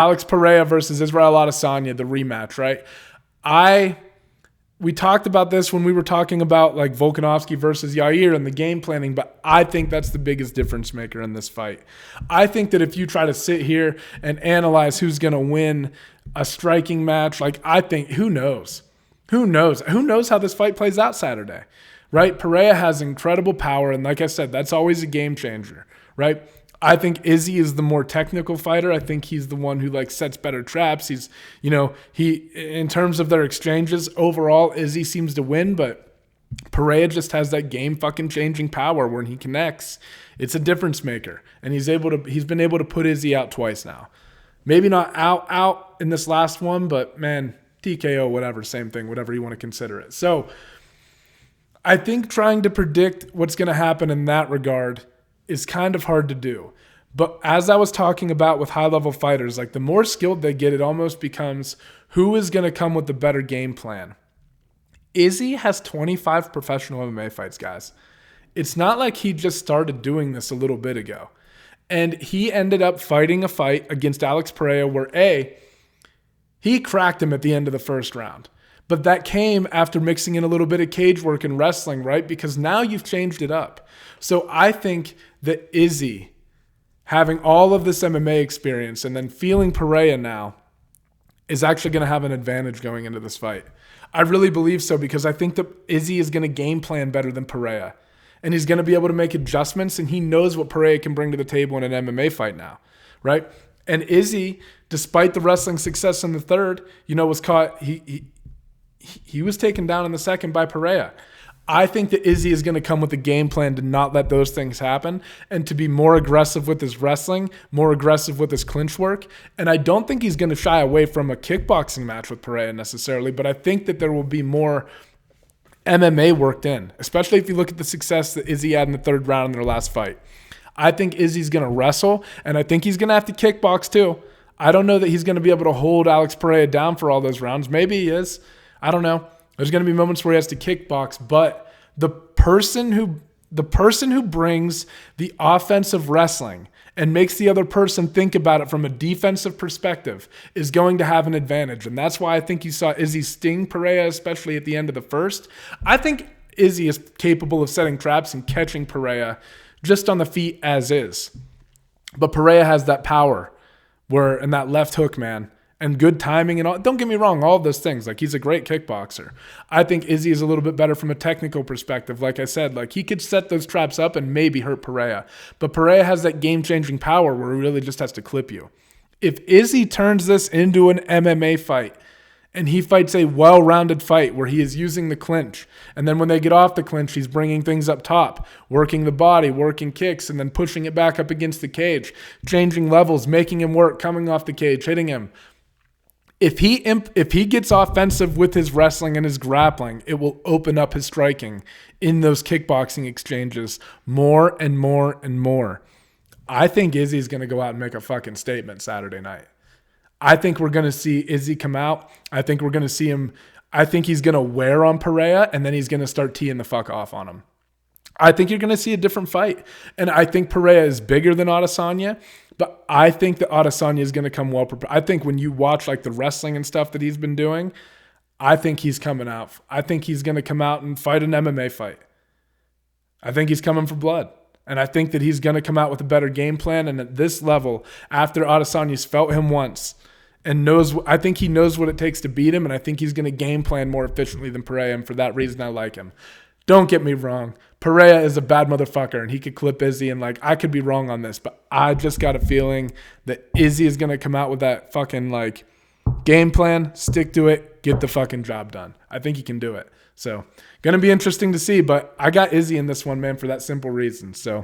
Alex Pereira versus Israel Adesanya, the rematch, right? We talked about this when we were talking about like Volkanovski versus Yair and the game planning, but I think that's the biggest difference maker in this fight. I think that if you try to sit here and analyze who's going to win a striking match, like I think, who knows? Who knows? Who knows how this fight plays out Saturday, right? Pereira has incredible power, and like I said, that's always a game changer, right? I think Izzy is the more technical fighter. I think he's the one who like sets better traps. He's, in terms of their exchanges, overall, Izzy seems to win, but Pereira just has that game fucking changing power when he connects. It's a difference maker. And he's been able to put Izzy out twice now. Maybe not out in this last one, but man, TKO, whatever, same thing, whatever you want to consider it. So I think trying to predict what's going to happen in that regard is kind of hard to do. But as I was talking about with high-level fighters, like the more skilled they get, it almost becomes who is going to come with the better game plan. Izzy has 25 professional MMA fights, guys. It's not like he just started doing this a little bit ago. And he ended up fighting a fight against Alex Pereira where he cracked him at the end of the first round. But that came after mixing in a little bit of cage work and wrestling, right? Because now you've changed it up. So I think that Izzy, having all of this MMA experience and then feeling Pereira now, is actually going to have an advantage going into this fight. I really believe so because I think that Izzy is going to game plan better than Pereira. And he's going to be able to make adjustments, and he knows what Pereira can bring to the table in an MMA fight now, right? And Izzy, despite the wrestling success in the third, was caught. He was taken down in the second by Pereira. I think that Izzy is going to come with a game plan to not let those things happen and to be more aggressive with his wrestling, more aggressive with his clinch work. And I don't think he's going to shy away from a kickboxing match with Pereira necessarily, but I think that there will be more MMA worked in, especially if you look at the success that Izzy had in the third round in their last fight. I think Izzy's going to wrestle, and I think he's going to have to kickbox too. I don't know that he's going to be able to hold Alex Pereira down for all those rounds. Maybe he is. I don't know. There's going to be moments where he has to kickbox, but the person who brings the offensive wrestling and makes the other person think about it from a defensive perspective is going to have an advantage. And that's why I think you saw Izzy sting Pereira, especially at the end of the first. I think Izzy is capable of setting traps and catching Pereira just on the feet as is. But Pereira has that power and that left hook, man. And good timing and all. Don't get me wrong, all of those things. Like, he's a great kickboxer. I think Izzy is a little bit better from a technical perspective. Like I said, like he could set those traps up and maybe hurt Pereira. But Pereira has that game-changing power where he really just has to clip you. If Izzy turns this into an MMA fight and he fights a well-rounded fight where he is using the clinch, and then when they get off the clinch, he's bringing things up top, working the body, working kicks, and then pushing it back up against the cage, changing levels, making him work, coming off the cage, hitting him. If he gets offensive with his wrestling and his grappling, it will open up his striking in those kickboxing exchanges more and more and more. I think Izzy's going to go out and make a fucking statement Saturday night. I think we're going to see Izzy come out. I think we're going to see him. I think he's going to wear on Pereira, and then he's going to start teeing the fuck off on him. I think you're going to see a different fight. And I think Pereira is bigger than Adesanya, but I think that Adesanya is going to come well prepared. I think when you watch like the wrestling and stuff that he's been doing, I think he's coming out. I think he's going to come out and fight an MMA fight. I think he's coming for blood. And I think that he's going to come out with a better game plan. And at this level, after Adesanya's felt him once and I think he knows what it takes to beat him. And I think he's going to game plan more efficiently than Pereira. And for that reason, I like him. Don't get me wrong. Pereira is a bad motherfucker and he could clip Izzy, and like I could be wrong on this, but I just got a feeling that Izzy is going to come out with that fucking like game plan, stick to it, get the fucking job done. I think he can do it. So going to be interesting to see, but I got Izzy in this one, man, for that simple reason. So